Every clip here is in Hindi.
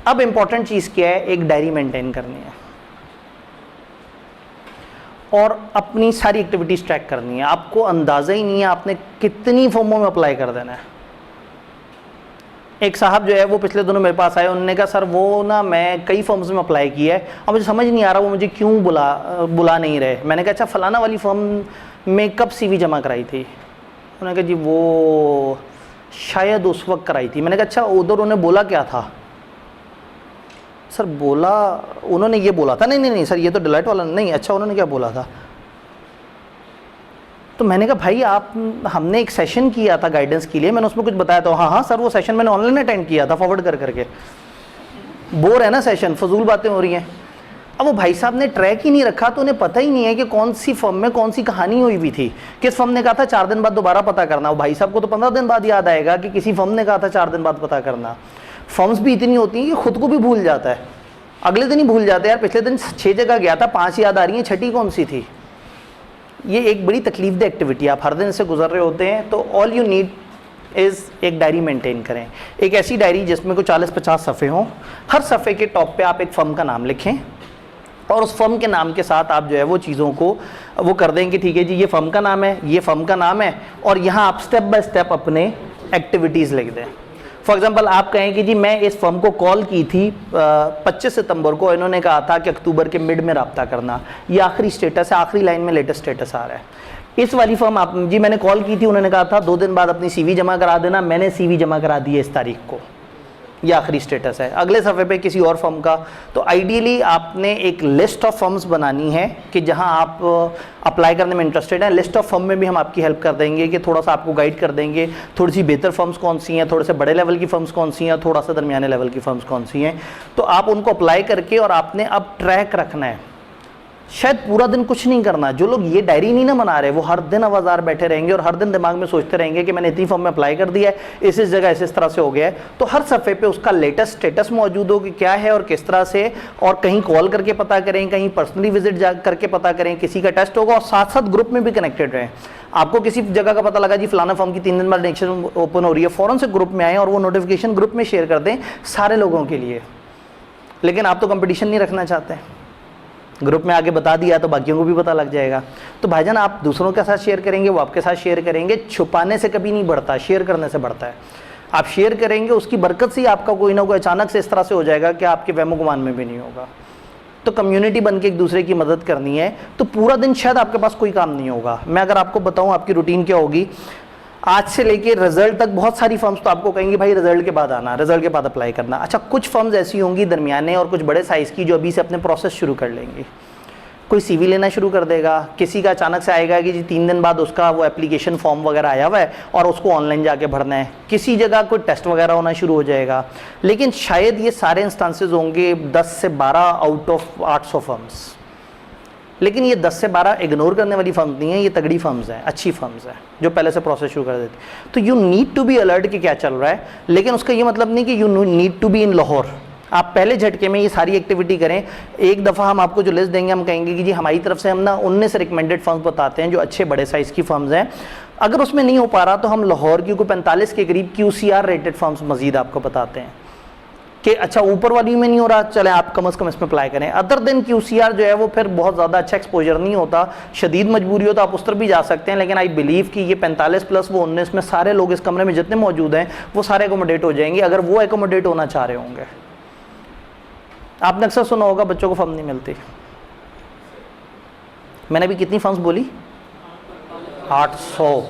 अब इंपॉर्टेंट चीज़ क्या है, एक डायरी मेंटेन करनी है और अपनी सारी एक्टिविटीज़ ट्रैक करनी है। आपको अंदाज़ा ही नहीं है आपने कितनी फॉर्मों में अप्लाई कर देना है। एक साहब जो है वो पिछले दिनों मेरे पास आए, उन्होंने कहा सर वो ना मैं कई फर्म्स में अप्लाई किया है, अब मुझे समझ नहीं आ रहा वो मुझे क्यों बुला नहीं रहे। मैंने कहा अच्छा फलाना वाली फर्म में कब CV जमा कराई थी? उन्होंने कहा जी वो शायद उस वक्त कराई थी। मैंने कहा अच्छा उधर उन्होंने बोला क्या था? सर बोला उन्होंने ये बोला था। नहीं सर ये तो डिलाइट वाला नहीं। अच्छा उन्होंने क्या बोला था? तो मैंने कहा भाई आप, हमने एक सेशन किया था गाइडेंस के लिए, मैंने उसमें कुछ बताया था। हाँ सर वो सेशन मैंने ऑनलाइन अटेंड किया था, फॉरवर्ड करके। बोर है ना सेशन, फजूल बातें हो रही हैं। अब वो भाई साहब ने ट्रैक ही नहीं रखा तो उन्हें पता ही नहीं है कि कौन सी फर्म में कौन सी कहानी हुई हुई थी। किस फर्म ने कहा था 4 दिन बाद दोबारा पता करना, वो भाई साहब को तो 15 दिन बाद याद आएगा कि किसी फर्म ने कहा था 4 दिन बाद पता करना। फर्म्स भी इतनी होती हैं कि खुद को भी भूल जाता है, अगले दिन ही भूल जाते हैं। यार पिछले दिन 6 जगह गया था, 5 याद आ रही हैं, 6ठी कौन सी थी? ये एक बड़ी तकलीफ दह एक्टिविटी, आप हर दिन से गुजर रहे होते हैं। तो ऑल यू नीड इज़ एक डायरी मेंटेन करें, एक ऐसी डायरी जिसमें कोई 40-50 सफ़े हों। हर सफ़े के टॉप पे आप एक फ़र्म का नाम लिखें और उस फर्म के नाम के साथ आप जो है वो चीज़ों को वो कर देंगे, ठीक है जी ये फ़र्म का नाम है, ये फ़र्म का नाम है, और यहाँ आप स्टेप बाय स्टेप अपने एक्टिविटीज़ लिख दें। फॉर एग्जांपल आप कहें कि जी मैं इस फर्म को कॉल की थी 25 सितंबर को, इन्होंने कहा था कि अक्टूबर के मिड में रब्ता करना, ये आखिरी स्टेटस है, आखिरी लाइन में लेटेस्ट स्टेटस आ रहा है। इस वाली फर्म आप जी मैंने कॉल की थी, उन्होंने कहा था 2 दिन बाद अपनी CV जमा करा देना, मैंने CV जमा करा दी है इस तारीख को, ये आखिरी स्टेटस है। अगले सफ़े पे किसी और फर्म का। तो आइडियली आपने एक लिस्ट ऑफ फर्म्स बनानी है कि जहां आप अप्लाई करने में इंटरेस्टेड हैं। लिस्ट ऑफ फर्म में भी हम आपकी हेल्प कर देंगे कि थोड़ा सा आपको गाइड कर देंगे, थोड़ी सी बेहतर फर्म्स कौन सी हैं, थोड़े से बड़े लेवल की फर्म्स कौन सी हैं, थोड़ा सा दरमियाने लेवल की फर्म्स कौन सी हैं। तो आप उनको अप्लाई करके और आपने अब ट्रैक रखना है। शायद पूरा दिन कुछ नहीं करना। जो लोग ये डायरी नहीं ना बना रहे वो हर दिन आवाज़ार बैठे रहेंगे और हर दिन दिमाग में सोचते रहेंगे कि मैंने इतनी फॉर्म में अप्लाई कर दिया है, इस जगह इस तरह से हो गया है। तो हर सफ़े पे उसका लेटेस्ट स्टेटस मौजूद हो कि क्या है और किस तरह से, और कहीं कॉल करके पता करें, कहीं पर्सनली विजिट जा करके पता करें, किसी का टेस्ट होगा, और साथ साथ ग्रुप में भी कनेक्टेड रहें। आपको किसी जगह का पता लगा जी फलाना फॉर्म की 3 दिन बाद इलेक्शन ओपन हो रही है, फ़ौरन से ग्रुप में आएँ और वो नोटिफिकेशन ग्रुप में शेयर कर दें सारे लोगों के लिए। लेकिन आप तो कंपटीशन नहीं रखना चाहते, ग्रुप में आगे बता दिया तो बाकियों को भी पता लग जाएगा। तो भाईजान आप दूसरों के साथ शेयर करेंगे, वो आपके साथ शेयर करेंगे। छुपाने से कभी नहीं बढ़ता, शेयर करने से बढ़ता है। आप शेयर करेंगे, उसकी बरकत से ही आपका कोई ना कोई अचानक से इस तरह से हो जाएगा कि आपके वहमो गुमान में भी नहीं होगा। तो कम्युनिटी बन के एक दूसरे की मदद करनी है। तो पूरा दिन शायद आपके पास कोई काम नहीं होगा। मैं अगर आपको बताऊँ आपकी रूटीन क्या होगी, आज से लेके रिजल्ट तक बहुत सारी फर्म्स तो आपको कहेंगी भाई रिजल्ट के बाद आना, रिजल्ट के बाद अप्लाई करना। अच्छा कुछ फर्म्स ऐसी होंगी दरमियाने और कुछ बड़े साइज़ की जो अभी से अपने प्रोसेस शुरू कर लेंगी। कोई CV लेना शुरू कर देगा, किसी का अचानक से आएगा कि जी 3 दिन बाद उसका वो एप्लीकेशन फॉर्म वगैरह आया हुआ है और उसको ऑनलाइन जाके भरना है, किसी जगह कोई टेस्ट वगैरह होना शुरू हो जाएगा। लेकिन शायद ये सारे इंस्टांसेस होंगे 10 से 12 आउट ऑफ 800 फर्म्स। लेकिन ये 10 से 12 इग्नोर करने वाली फर्म्स नहीं है, ये तगड़ी फर्म्स हैं, अच्छी फर्म्स हैं जो पहले से प्रोसेस शुरू कर देती। तो you need to be alert कि क्या चल रहा है। लेकिन उसका ये मतलब नहीं कि you need to be in Lahore. आप पहले झटके में ये सारी एक्टिविटी करें। एक दफ़ा हम आपको जो लिस्ट देंगे हम कहेंगे कि जी हमारी तरफ से हम ना 19 रिकमेंडेड फर्म्स बताते हैं जो अच्छे बड़े साइज़ की फर्म्स हैं। अगर उसमें नहीं हो पा रहा तो हम लाहौर की कोई 45 के करीब QCR रेटेड फर्म्स मजीद आपको बताते हैं कि अच्छा ऊपर वाली में नहीं हो रहा, चले आप कम से कम इसमें अप्लाई करें। अदर दिन QCR जो है वो फिर बहुत ज़्यादा अच्छा एक्सपोजर नहीं होता, शदीद मजबूरी हो तो आप उस तरफ भी जा सकते हैं। लेकिन आई बिलीव कि ये 45 प्लस वो 19 में सारे लोग इस कमरे में जितने मौजूद हैं वो सारे एकोमोडेट हो जाएंगे, अगर वो एकोमोडेट होना चाह रहे होंगे। आपने अक्सर सुना होगा बच्चों को फर्म नहीं मिलती। मैंने अभी कितनी फर्म्स बोली? 800।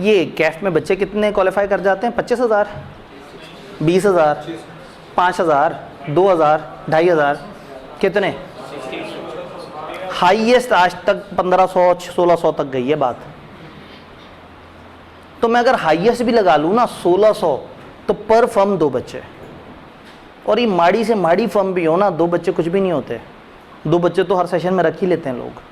ये कैफ में बच्चे कितने क्वालिफाई कर जाते हैं? 25,000, 20,000, 5,000, 2,000, 2,500, कितने? हाईएस्ट आज तक 1,500, 1,600 तक गई है बात। तो मैं अगर हाईएस्ट भी लगा लूँ ना 1,600, तो पर फर्म 2 बच्चे। और ये माड़ी से माड़ी फर्म भी हो ना, 2 बच्चे कुछ भी नहीं होते। 2 बच्चे तो हर सेशन में रख ही लेते हैं लोग।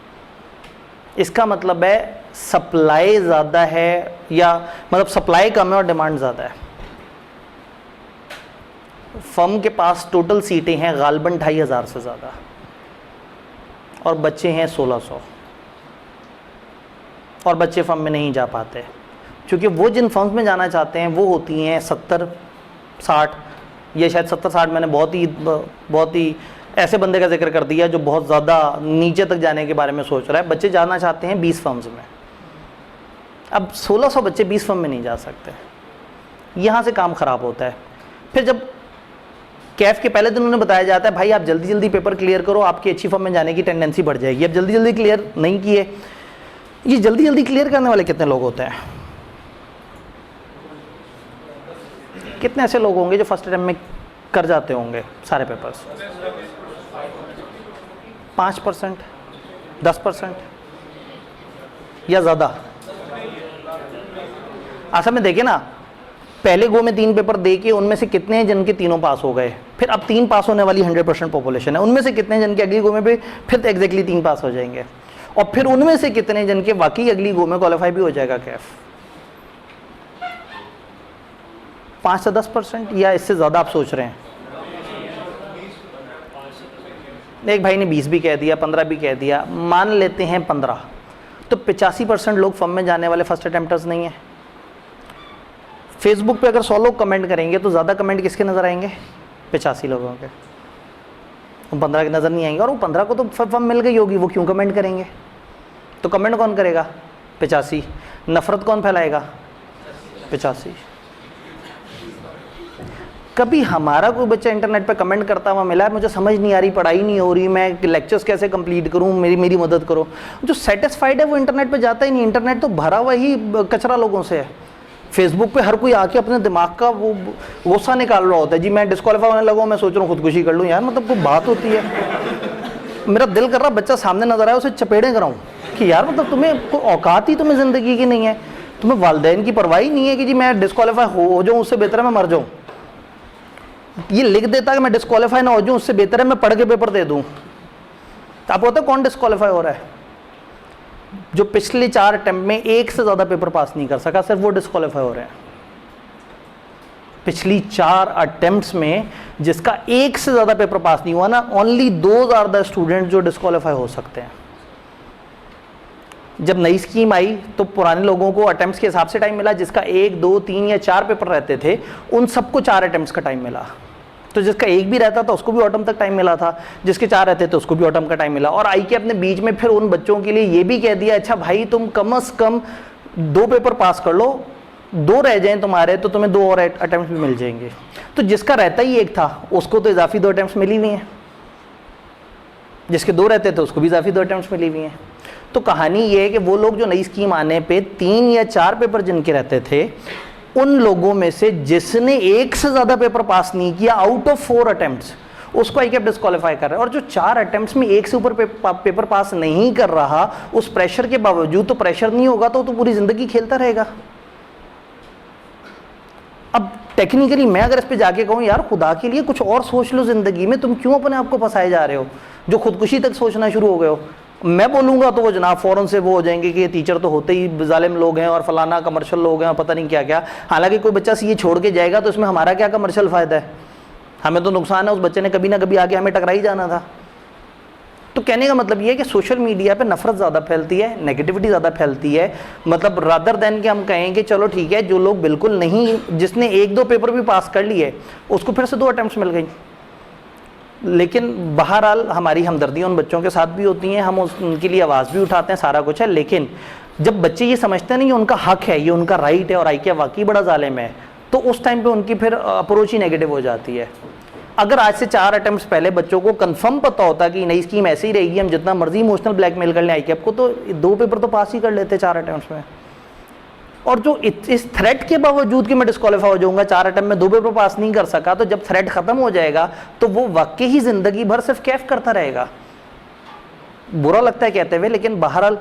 इसका मतलब है सप्लाई ज़्यादा है, या मतलब सप्लाई कम है और डिमांड ज़्यादा है। फर्म के पास टोटल सीटें हैं गालबन 2,500 से ज़्यादा और बच्चे हैं 1,600, और बच्चे फर्म में नहीं जा पाते क्योंकि वो जिन फर्म्स में जाना चाहते हैं वो होती हैं 70, 60 ये शायद 70-60 मैंने बहुत ही ऐसे बंदे का जिक्र कर दिया जो बहुत ज़्यादा नीचे तक जाने के बारे में सोच रहा है। बच्चे जाना चाहते हैं 20 फर्म्स में, अब 1600 बच्चे 20 फर्म में नहीं जा सकते, यहाँ से काम ख़राब होता है। फिर जब कैफ के पहले दिन उन्हें बताया जाता है भाई आप जल्दी जल्दी पेपर क्लियर करो, आपकी अच्छी फर्म में जाने की टेंडेंसी बढ़ जाएगी। अब जल्दी जल्दी क्लियर नहीं किए, ये जल्दी जल्दी क्लियर करने वाले कितने लोग होते हैं? कितने ऐसे लोग होंगे जो फर्स्ट अटेम्प्ट में कर जाते होंगे सारे पेपर्स? 5%, 10% या ज़्यादा? असल में देखे ना, पहले गो में 3 पेपर दे के उनमें से कितने हैं जिनके तीनों पास हो गए, फिर अब 3 पास होने वाली 100% पॉपुलेशन है, उनमें से कितने हैं जिनके अगली गो में भी फिर एग्जैक्टली 3 पास हो जाएंगे, और फिर उनमें से कितने जिनके वाकई अगली गो में क्वालिफाई भी हो जाएगा कैफ? 5 से 10% या इससे ज़्यादा आप सोच रहे हैं? एक भाई ने 20 भी कह दिया, 15 भी कह दिया, मान लेते हैं 15, तो 85% लोग फर्म में जाने वाले फर्स्ट अटेम्प्टर्स नहीं है। फेसबुक पे अगर 100 लोग कमेंट करेंगे तो ज़्यादा कमेंट किसके नज़र आएंगे? 85 लोगों के, 15 के नज़र नहीं आएंगे। और वो 15 को तो फर्म मिल गई होगी, वो क्यों कमेंट करेंगे? तो कमेंट कौन करेगा? 85। नफ़रत कौन फैलाएगा? 85। कभी हमारा कोई बच्चा इंटरनेट पे कमेंट करता हुआ मिला है, मुझे समझ नहीं आ रही, पढ़ाई नहीं हो रही, मैं लेक्चर्स कैसे कंप्लीट करूं, मेरी मदद करो। जो सेटिस्फाइड है वो इंटरनेट पे जाता ही नहीं। इंटरनेट तो भरा हुआ ही कचरा लोगों से है। फेसबुक पे हर कोई आके अपने दिमाग का वो गुस्सा निकाल रहा होता है। जी मैं डिस्क्वालीफाई होने लगा हूँ, मैं सोच रहा हूँ खुदकुशी कर लूँ। यार मतलब कोई बात होती है? मेरा दिल कर रहा बच्चा सामने नजर आया उसे चपेड़े कराऊँ कि यार मतलब तुम्हें कोई औकात ही तुम्हें ज़िंदगी की नहीं है, तुम्हें वालिदैन की परवाह ही नहीं है कि जी मैं डिस्क्वालीफाई हो जाऊँ, उससे बेहतर है मैं मर जाऊँ। ये लिख देता कि मैं डिस्क्वालीफाई ना हो जाऊँ, उससे बेहतर है मैं पढ़ के पेपर दे दूँ। तो आप होता है कौन डिस्क्वालीफाई हो रहा है? जो पिछले 4 अटेम्प्ट में एक से ज़्यादा पेपर पास नहीं कर सका, सिर्फ वो डिस्क्वालीफाई हो रहे हैं। पिछली 4 अटेम्प्ट्स में जिसका एक से ज़्यादा पेपर पास नहीं हुआ ना, ओनली 2 आर द स्टूडेंट जो डिस्क्वालीफाई हो सकते हैं। जब नई स्कीम आई तो पुराने लोगों को अटेम्प्ट्स के हिसाब से टाइम मिला, जिसका 1, 2, 3 या 4 पेपर रहते थे उन सबको 4 अटेम्प्ट्स का टाइम मिला। तो जिसका 1 भी रहता था उसको भी ऑटम तक टाइम मिला था, जिसके 4 रहते थे उसको भी ऑटम का टाइम मिला। और आई के अपने बीच में फिर उन बच्चों के लिए ये भी कह दिया, अच्छा भाई तुम कम से कम 2 पेपर पास कर लो, 2 रह जाएं तुम्हारे तो तुम्हें 2 और अटेम्प्ट भी मिल जाएंगे। तो जिसका रहता ही 1 था उसको तो इजाफी 2 अटेम्प्ट मिली हुई हैं, जिसके 2 रहते थे उसको भी इजाफी 2 अटेम्प्ट मिली हुई हैं। तो कहानी ये है कि वो लोग जो नई स्कीम आने पे 3 या 4 पेपर जिनके रहते थे, उन लोगों में से जिसने 1 से ज़्यादा पेपर पास नहीं किया आउट ऑफ 4 अटेम्प्ट्स, उसको आई कैप डिस्क्वालीफाई कर रहा है। और जो 4 अटेम्प्ट्स में 1 से ऊपर पेपर पास नहीं कर रहा, उस प्रेशर के बावजूद, तो प्रेशर नहीं होगा तो पूरी ज़िंदगी खेलता रहेगा। अब टेक्निकली मैं अगर इस पे जाके कहूँ यार खुदा के लिए कुछ और सोच लो ज़िंदगी में, तुम क्यों अपने आप को फंसाए जा रहे हो, जो खुदकुशी तक सोचना शुरू हो गए हो। मैं बोलूँगा तो वो जनाब फ़ौरन से वो हो जाएंगे कि ये टीचर तो होते ही जालिम लोग हैं और फलाना कमर्शियल लोग हैं और पता नहीं क्या क्या। हालांकि कोई बच्चा ये छोड़ के जाएगा तो इसमें हमारा क्या कमर्शियल फ़ायदा है? हमें तो नुकसान है, उस बच्चे ने कभी ना कभी आगे हमें टकरा ही जाना था। तो कहने का मतलब ये है कि सोशल मीडिया पे नफरत ज़्यादा फैलती है, नेगेटिविटी ज़्यादा फैलती है। मतलब रादर दैन कि हम कहें कि चलो ठीक है, जो लोग बिल्कुल नहीं, जिसने 1-2 पेपर भी पास कर लिए उसको फिर से 2 अटेम्प्ट्स मिल गई। लेकिन बहरहाल हमारी हमदर्दी उन बच्चों के साथ भी होती हैं, हम उनके लिए आवाज़ भी उठाते हैं, सारा कुछ है। लेकिन जब बच्चे ये समझते हैं ना ये उनका हक है, ये उनका राइट है और आई क्या वाकई बड़ा जालिम है, तो उस टाइम पे उनकी फिर अप्रोच ही नेगेटिव हो जाती है। अगर आज से 4 अटेम्प्ट्स पहले बच्चों को कंफर्म पता होता कि नई स्कीम ऐसे ही रहेगी, हम जितना मर्जी इमोशनल ब्लैकमेल कर लें आई कैप को, तो 2 पेपर तो पास ही कर लेते 4 अटेम्प्ट्स में। और जो इस थ्रेट के बावजूद कि मैं डिस्क्वालीफाई हो जाऊंगा, 4 अटेम्प्ट में 2 पेपर पास नहीं कर सका, तो जब थ्रेट खत्म हो जाएगा तो वो वाकई ही जिंदगी भर सिर्फ कैफ करता रहेगा। बुरा लगता है कहते हुए, लेकिन बहरहाल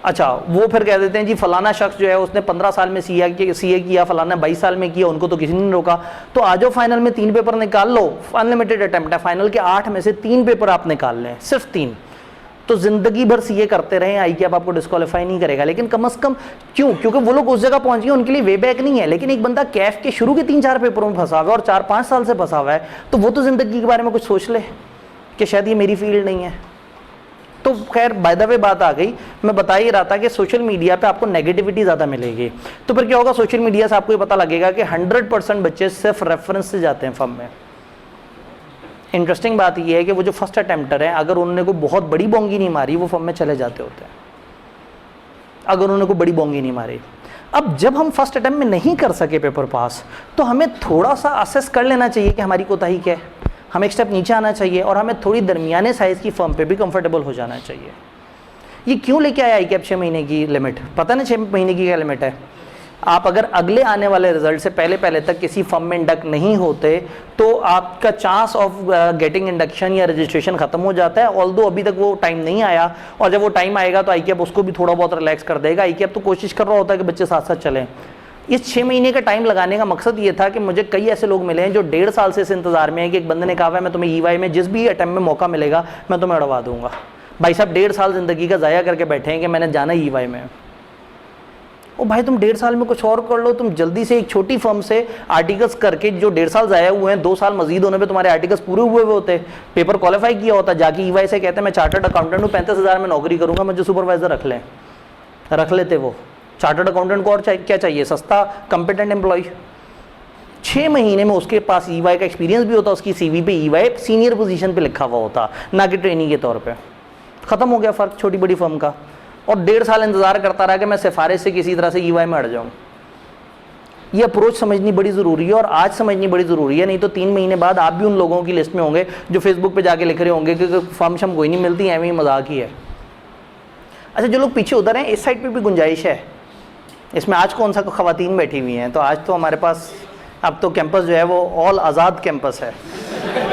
अच्छा वो फिर कह देते हैं जी फलाना शख्स जो है उसने 15 साल में सीए किया, फलाना 22 साल में किया, उनको तो किसी ने नहीं रोका। तो आ जाओ फाइनल में 3 पेपर निकाल लो, अनलिमिटेड अटेम्प्ट है, फाइनल के 8 में से 3 पेपर आप निकाल लें, सिर्फ 3, तो जिंदगी भर सीए करते रहे, आई कैप आपको डिस्क्वालीफाई नहीं करेगा। लेकिन कम से कम क्यों? क्योंकि वो लोग उस जगह पहुंच गए, उनके लिए वे बैक नहीं है। लेकिन एक बंदा कैफ के शुरू के 3-4 पेपरों में फंसा हुआ है और 4-5 साल से फंसा हुआ है, तो वो तो जिंदगी के बारे में कुछ सोच ले कि शायद ये मेरी फील्ड नहीं है। तो खैर बाय द वे बात आ गई, मैं बता ही रहा था कि सोशल मीडिया पे आपको नेगेटिविटी ज़्यादा मिलेगी। तो फिर क्या होगा, सोशल मीडिया से आपको ये पता लगेगा कि 100% बच्चे सिर्फ रेफरेंस से जाते हैं फर्म में। इंटरेस्टिंग बात यह है कि वो जो फर्स्ट अटेम्प्टर है, अगर उन्होंने कोई बहुत बड़ी बोंगी नहीं मारी वो फर्म में चले जाते होते हैं, अगर उन्होंने कोई बड़ी बोंगी नहीं मारी। अब जब हम फर्स्ट अटेम्प्ट में नहीं कर सके पेपर पास, तो हमें थोड़ा सा असेस कर लेना चाहिए कि हमारी कोताही क्या है, हमें एक स्टेप नीचे आना चाहिए और हमें थोड़ी दरमियाने साइज़ की फर्म पे भी कंफर्टेबल हो जाना चाहिए। ये क्यों लेके आया ICAP 6 महीने की लिमिट? पता ना 6 महीने की क्या लिमिट है? आप अगर अगले आने वाले रिजल्ट से पहले तक किसी फर्म में इंडक्ट नहीं होते तो आपका चांस ऑफ गेटिंग इंडक्शन या रजिस्ट्रेशन खत्म हो जाता है। ऑल्दो अभी तक वो टाइम नहीं आया, और जब वो टाइम आएगा तो ICAP उसको भी थोड़ा बहुत रिलैक्स कर देगा। ICAP तो कोशिश कर रहा होता है कि बच्चे साथ साथ चलें। इस 6 महीने का टाइम लगाने का मकसद ये था कि मुझे कई ऐसे लोग मिले हैं जो 1.5 साल से इस इंतजार में है कि एक बंदे ने कहा है मैं तुम्हें EY में जिस भी अटेम्प्ट में मौका मिलेगा मैं तुम्हें उड़वा दूंगा। भाई साहब 1.5 साल ज़िंदगी का ज़ाया करके बैठे हैं कि मैंने जाना EY में। ओ भाई तुम 1.5 साल में कुछ और कर लो, तुम जल्दी से एक छोटी फर्म से आर्टिकल्स करके जो 1.5 साल ज़ाया हुए हैं, 2 साल मजीद होने पे तुम्हारे आर्टिकल्स पूरे हुए होते, पेपर क्वालिफाई किया होता, जाके EY से कहते हैं मैं चार्टर्ड अकाउंटेंट हूँ, 35,000 में नौकरी करूँगा, मुझे सुपरवाइजर रख लेते। वो चार्टर्ड अकाउंटेंट को और क्या चाहिए, सस्ता कॉम्पिटेंट एम्प्लॉय। 6 महीने में उसके पास EY का एक्सपीरियंस भी होता, उसकी CV पे EY सीनियर पोजीशन पे लिखा हुआ होता, ना कि ट्रेनिंग के तौर पे। ख़त्म हो गया फ़र्क छोटी बड़ी फर्म का। और 1.5 साल इंतज़ार करता रहा कि मैं सिफारिश से किसी तरह से EY में अड़ जाऊँ। ये अप्रोच समझनी बड़ी ज़रूरी है और आज समझनी बड़ी ज़रूरी है, नहीं तो 3 महीने बाद आप भी उन लोगों की लिस्ट में होंगे जो फेसबुक पे जाके लिख रहे होंगे कि फर्म शम कोई नहीं मिलती, एवं ही मजाक ही है। अच्छा, जो लोग पीछे उधर हैं इस साइड पे भी गुंजाइश है। इसमें आज कौन सा ख़वातीन बैठी हुई हैं, तो आज तो हमारे पास अब तो कैंपस जो है वो ऑल आज़ाद कैंपस है।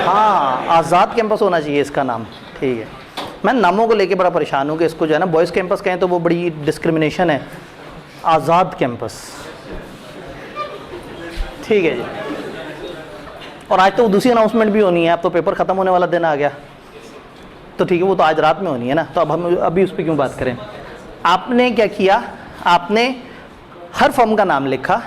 हाँ, आज़ाद कैंपस होना चाहिए इसका नाम। ठीक है, मैं नामों को लेके बड़ा परेशान हूँ कि इसको जो है ना बॉयज़ कैंपस कहें तो वो बड़ी डिस्क्रिमिनेशन है। आज़ाद कैंपस, ठीक है जी। और आज तो वो दूसरी अनाउंसमेंट भी होनी है, अब तो पेपर ख़त्म होने वाला दिन आ गया, तो ठीक है वो तो आज रात में होनी है ना, तो अब हम अभी उस पर क्यों बात करें। आपने क्या किया, आपने हर फर्म का नाम लिखा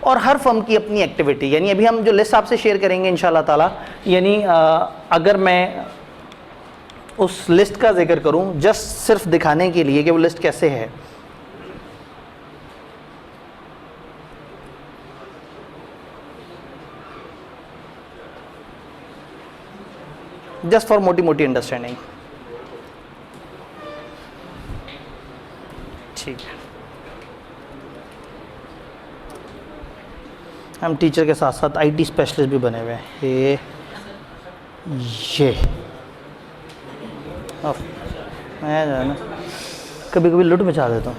और हर फर्म की अपनी एक्टिविटी, यानी अभी हम जो लिस्ट आपसे शेयर करेंगे इंशाल्लाह ताला, यानी अगर मैं उस लिस्ट का जिक्र करूं जस्ट सिर्फ दिखाने के लिए कि वो लिस्ट कैसे है। जस्ट फॉर मोटी मोटी अंडरस्टैंडिंग, ठीक है। हम टीचर के साथ साथ IT स्पेशलिस्ट भी बने हुए हैं। ये मैं जो है ना कभी कभी लुट मचा देता हूँ।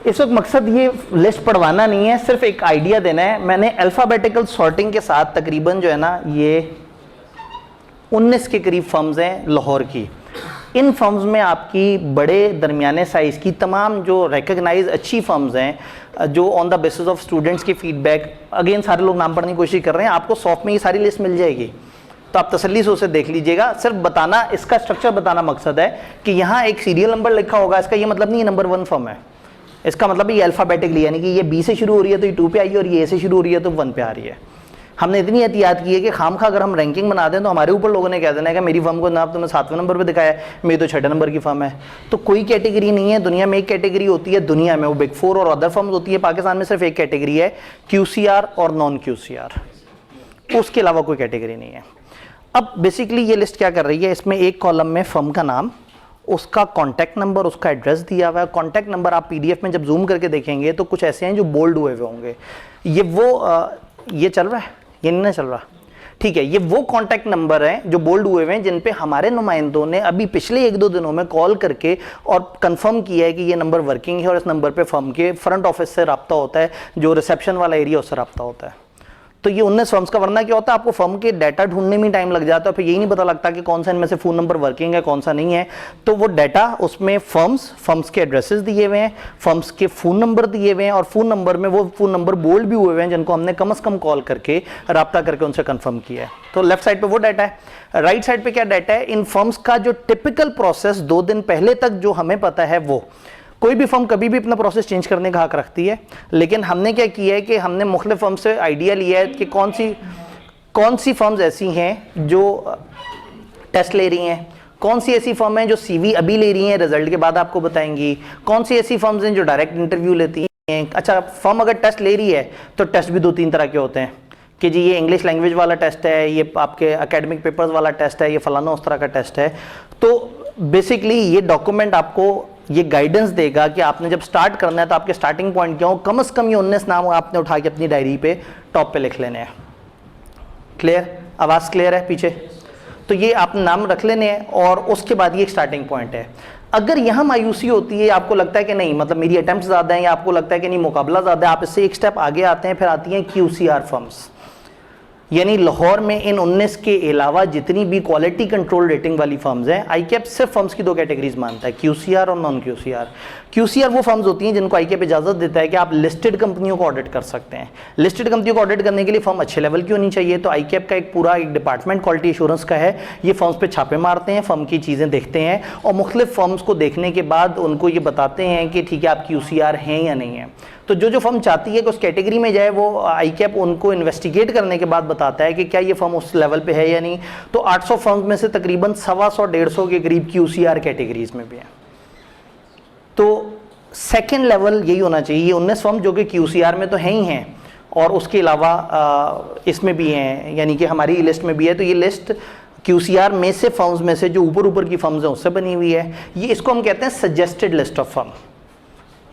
इस वक्त मकसद ये लिस्ट पढ़वाना नहीं है, सिर्फ एक आइडिया देना है। मैंने अल्फ़ाबेटिकल सॉर्टिंग के साथ तकरीबन जो है ना ये 19 के करीब फर्म्स हैं लाहौर की। इन फर्म्स में आपकी बड़े दरमियाने साइज़ की तमाम जो रिकग्नाइज अच्छी फर्म्स हैं, जो on the basis of students की फीडबैक, अगेन सारे लोग नाम पढ़ने की कोशिश कर रहे हैं, आपको सॉफ्ट में ये सारी लिस्ट मिल जाएगी, तो आप तसल्ली से उसे देख लीजिएगा। सिर्फ बताना, इसका स्ट्रक्चर बताना मकसद है कि यहाँ एक सीरियल नंबर लिखा होगा, इसका ये मतलब नहीं ये नंबर 1 फर्म है, इसका मतलब ये अल्फ़ाबेटिकली, यानी कि ये B से शुरू हो रही है तो ये 2 पे आई है, और ये A से शुरू हो रही है तो 1 पे आ रही है। हमने इतनी एहतियात की है कि खामखा अगर हम रैंकिंग बना दें तो हमारे ऊपर लोगों ने कह देना है कि मेरी फर्म को ना तुमने 7वें नंबर पे दिखाया है, मेरी तो 6 नंबर की फर्म है। तो कोई कैटेगरी नहीं है दुनिया में, एक कैटेगरी होती है दुनिया में, वो बिग 4 और अदर फर्म्स होती है। पाकिस्तान में सिर्फ एक कैटेगरी है, QCR और नॉन QCR, उसके अलावा कोई कैटेगरी नहीं है। अब बेसिकली ये लिस्ट क्या कर रही है, इसमें एक कॉलम में फर्म का नाम, उसका कॉन्टैक्ट नंबर, उसका एड्रेस दिया हुआ है। कॉन्टैक्ट नंबर आप PDF में जब जूम करके देखेंगे तो कुछ ऐसे हैं जो बोल्ड हुए हुए होंगे। ये वो ये चल रहा है, ये नहीं चल रहा, ठीक है। ये वो कॉन्टैक्ट नंबर हैं जो बोल्ड हुए हुए हैं, जिन पे हमारे नुमाइंदों ने अभी पिछले 1-2 दिनों में कॉल करके और कंफर्म किया है कि ये नंबर वर्किंग है, और इस नंबर पे फर्म के फ्रंट ऑफिस से रब्ता होता है, जो रिसेप्शन वाला एरिया उससे रब्ता होता है। तो ये 19 फर्म्स का, वरना क्या होता है आपको फर्म के डाटा ढूंढने में टाइम लग जाता है, फिर यही नहीं पता लगता कि कौन सा इनमें से फ़ोन नंबर वर्किंग है कौन सा नहीं है। तो वो डाटा, उसमें फर्म्स के एड्रेसेस दिए हुए हैं, फर्म्स के फ़ोन नंबर दिए हुए हैं, और फ़ोन नंबर में वो फ़ोन नंबर बोल्ड भी हुए हुए हैं जिनको हमने कम से कम कॉल करके रब्ता करके उनसे कंफर्म किया है। तो लेफ्ट साइड पे वो डाटा है, राइट साइड पे क्या डाटा है, इन फर्म्स का जो टिपिकल प्रोसेस 2 दिन पहले तक जो हमें पता है वो। कोई भी फर्म कभी भी अपना प्रोसेस चेंज करने का हक रखती है, लेकिन हमने क्या किया है कि हमने मुख्तलिफ फर्म से आइडिया लिया है कि कौन सी फर्म्स ऐसी हैं जो टेस्ट ले रही हैं, कौन सी ऐसी फर्म है जो सीवी अभी ले रही हैं, रिजल्ट के बाद आपको बताएंगी, कौन सी ऐसी फर्म्स हैं जो डायरेक्ट इंटरव्यू लेती हैं। अच्छा, फर्म अगर टेस्ट ले रही है तो टेस्ट भी 2-3 तरह के होते हैं कि जी ये इंग्लिश लैंग्वेज वाला टेस्ट है, ये आपके एकेडमिक पेपर्स वाला टेस्ट है, ये फलाना उस तरह का टेस्ट है। तो बेसिकली ये डॉक्यूमेंट आपको ये गाइडेंस देगा कि आपने जब स्टार्ट करना है तो आपके स्टार्टिंग पॉइंट क्या हो, कम से कम ये 19 नाम आपने उठा के अपनी डायरी पे टॉप पे लिख लेने हैं। क्लियर, आवाज़ क्लियर है पीछे? तो ये आपने नाम रख लेने हैं और उसके बाद ये एक स्टार्टिंग पॉइंट है। अगर यहाँ मायूसी होती है, आपको लगता है कि नहीं मतलब मेरी अटेम्प्ट ज़्यादा हैं या आपको लगता है कि नहीं मुकाबला ज़्यादा है, आप इससे एक स्टेप आगे आते हैं, फिर आती हैं QCR फर्म्स। यानी लाहौर में इन 19 के अलावा जितनी भी क्वालिटी कंट्रोल रेटिंग वाली फर्म्स हैं, आईकैप सिर्फ फर्म्स की 2 कैटेगरीज मानता है, QCR और नॉन QCR। QCR वो फर्म्स होती हैं जिनको आईकैप इजाज़त देता है कि आप लिस्टेड कंपनियों को ऑडिट कर सकते हैं। लिस्टेड कंपनियों को ऑडिट करने के लिए फर्म अच्छे लेवल की होनी चाहिए, तो आईकैप का एक पूरा एक डिपार्टमेंट क्वालिटी एश्योरेंस का है। ये फर्म्स पे छापे मारते हैं, फर्म की चीज़ें देखते हैं और मुख्तलिफ फर्म्स को देखने के बाद उनको ये बताते हैं कि ठीक है आप QCR हैं या नहीं है। तो जो फर्म चाहती है कि उस कैटेगरी में जाए, वो आईकैप उनको इन्वेस्टिगेट करने के बाद बताता है कि क्या ये फर्म उस लेवल पे है या नहीं। तो 800 फर्म्स में से तकरीबन 125-150 के करीब QCR कैटेगरीज में भी हैं। तो सेकेंड लेवल यही होना चाहिए। ये 19 फर्म जो कि QCR में तो हैं ही हैं और उसके अलावा इसमें भी हैं, यानी कि हमारी लिस्ट में भी है। तो ये लिस्ट QCR में से फर्म्स में से जो ऊपर की फर्म्स हैं उससे बनी हुई है। ये इसको हम कहते हैं सजेस्टेड लिस्ट ऑफ फर्म।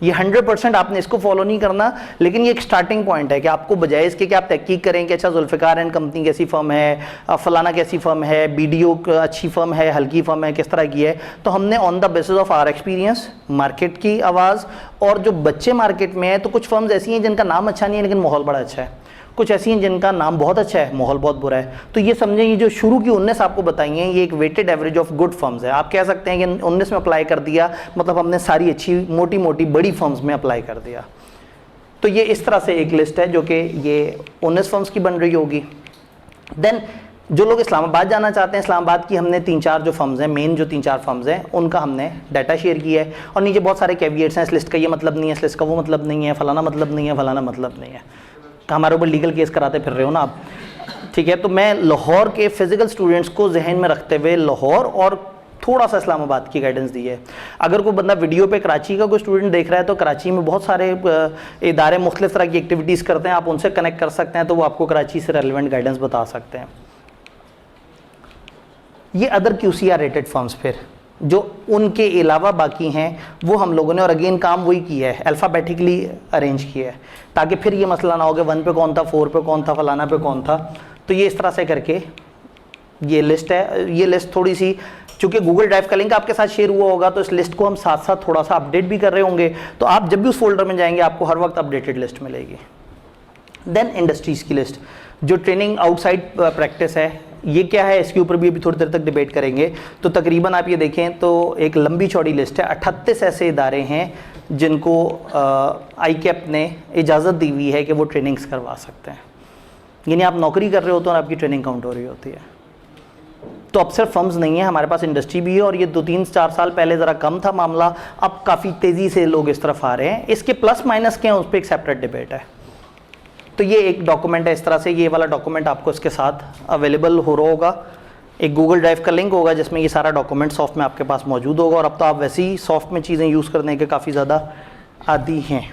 ये 100% आपने इसको फॉलो नहीं करना, लेकिन ये एक स्टार्टिंग पॉइंट है कि आपको बजाय इसके कि आप तहकीक करें कि अच्छा जुल्फ़िकार एंड कंपनी कैसी फ़र्म है, फलाना कैसी फ़र्म है, BDO अच्छी फ़र्म है, हल्की फ़र्म है, किस तरह की है, तो हमने on the basis of our experience, market की आवाज़ और जो बच्चे मार्केट में है, तो कुछ फर्म्स ऐसी हैं जिनका नाम अच्छा नहीं है लेकिन माहौल बड़ा अच्छा है, कुछ ऐसी हैं जिनका नाम बहुत अच्छा है, माहौल बहुत बुरा है। तो ये समझें, ये जो शुरू की 19 आपको बताई हैं, ये एक weighted average of good firms है। आप कह सकते हैं कि 19 में अप्लाई कर दिया मतलब हमने सारी अच्छी मोटी मोटी बड़ी फर्म्स में अप्लाई कर दिया। तो ये इस तरह से एक लिस्ट है जो कि ये 19 फर्म्स की बन रही होगी। देन जो लोग इस्लामाबाद जाना चाहते हैं, इस्लामाबाद की हमने 3-4 जो फर्म्स हैं, मेन जो 3-4 फर्म्स हैं, उनका हमने डाटा शेयर किया है और नीचे बहुत सारे कैविएट्स हैं, इस लिस्ट का ये मतलब नहीं है, इस लिस्ट का वो मतलब नहीं है, फलाना मतलब नहीं है, फलाना मतलब नहीं है। हमारे ऊपर लीगल केस कराते फिर रहे हो ना आप, ठीक है। तो मैं लाहौर के फिजिकल स्टूडेंट्स को जहन में रखते हुए लाहौर और थोड़ा सा इस्लामाबाद की गाइडेंस दी है। अगर कोई बंदा वीडियो पे कराची का कोई स्टूडेंट देख रहा है तो कराची में बहुत सारे इदारे मुख्तलिफ तरह की एक्टिविटीज़ करते हैं, आप उनसे कनेक्ट कर सकते हैं तो वो आपको कराची से रेलिवेंट गाइडेंस बता सकते हैं। ये अदर QCR रेटेड फर्म्स फिर जो उनके अलावा बाकी हैं वो हम लोगों ने, और अगेन काम वही किया है, अल्फ़ाबेटिकली अरेंज किया है ताकि फिर ये मसला ना हो कि 1 पे कौन था, 4 पे कौन था, फलाना पे कौन था। तो ये इस तरह से करके ये लिस्ट है। ये लिस्ट थोड़ी सी, चूँकि गूगल ड्राइव का लिंक आपके साथ शेयर हुआ होगा तो इस लिस्ट को हम साथ साथ थोड़ा सा अपडेट भी कर रहे होंगे, तो आप जब भी उस फोल्डर में जाएंगे आपको हर वक्त अपडेटेड लिस्ट मिलेगी। देन इंडस्ट्रीज़ की लिस्ट, जो ट्रेनिंग आउटसाइड प्रैक्टिस है, ये क्या है इसके ऊपर भी अभी थोड़ी देर तक डिबेट करेंगे। तो तकरीबन आप ये देखें तो एक लंबी चौड़ी लिस्ट है, 38 ऐसे इदारे हैं जिनको आईकैप ने इजाज़त दी हुई है कि वो ट्रेनिंग्स करवा सकते हैं। यानी आप नौकरी कर रहे होते हैं और आपकी ट्रेनिंग काउंट हो रही होती है। तो अब सिर्फ फर्म्स नहीं है, हमारे पास इंडस्ट्री भी है, और ये 2-3-4 साल पहले ज़रा कम था मामला, अब काफ़ी तेज़ी से लोग इस तरफ आ रहे हैं। इसके प्लस माइनस क्या है उस पर एक सेपरेट डिबेट है। तो ये एक डॉक्यूमेंट है इस तरह से, ये वाला डॉक्यूमेंट आपको इसके साथ अवेलेबल हो रहा होगा। एक गूगल ड्राइव का लिंक होगा जिसमें ये सारा डॉक्यूमेंट सॉफ्ट में आपके पास मौजूद होगा, और अब तो आप वैसे ही सॉफ्ट में चीज़ें यूज़ करने के काफ़ी ज़्यादा आदी हैं।